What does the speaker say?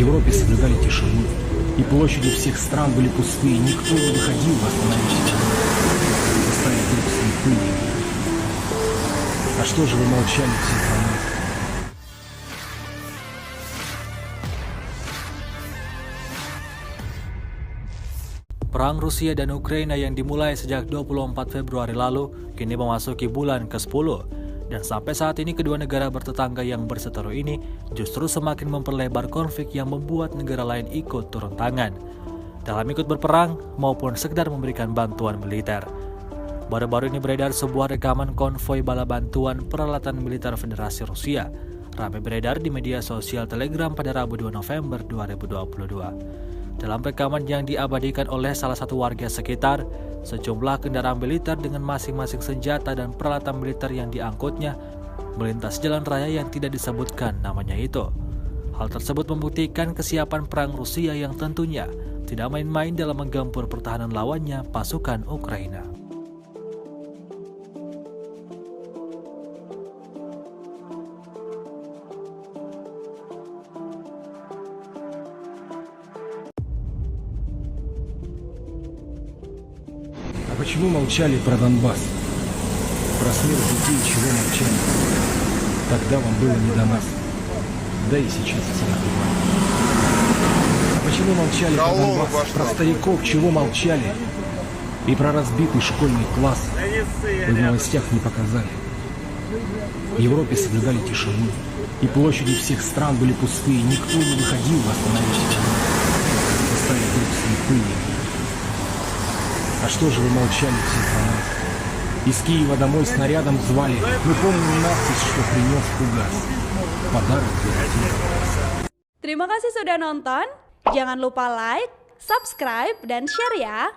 Европе соблюдали тишину, и площади всех стран были пустые, никто не выходил восстановить заставить друг слепые. А что же вы молчали все страны? Perang Rusia dan Ukraina yang dimulai sejak 24 Februari lalu kini memasuki bulan ke-10. Dan sampai saat ini kedua negara bertetangga yang berseteru ini justru semakin memperlebar konflik yang membuat negara lain ikut turun tangan dalam ikut berperang maupun sekedar memberikan bantuan militer. Baru-baru ini beredar sebuah rekaman konvoi bala bantuan peralatan militer Federasi Rusia ramai beredar di media sosial Telegram pada Rabu 2 November 2022. Dalam rekaman yang diabadikan oleh salah satu warga sekitar, sejumlah kendaraan militer dengan masing-masing senjata dan peralatan militer yang diangkutnya melintas jalan raya yang tidak disebutkan namanya itu. Hal tersebut membuktikan kesiapan perang Rusia yang tentunya tidak main-main dalam menggempur pertahanan lawannya, pasukan Ukraina. А почему молчали про Донбасс? Про смерть детей чего молчали? Тогда вам было не до нас. Да и сейчас все наплевать. А почему молчали про Донбасс? Про стариков чего молчали? И про разбитый школьный класс вы в новостях не показали. В Европе соблюдали тишину, и площади всех стран были пустые, никто не выходил восстановить заставить друг слепые. А что же вы молчали все страны? Из Киева домой снарядом звали. Мы помним надпись, что принес фугас. Подарок для детей. Terima kasih sudah nonton. Jangan lupa like, subscribe, dan share ya.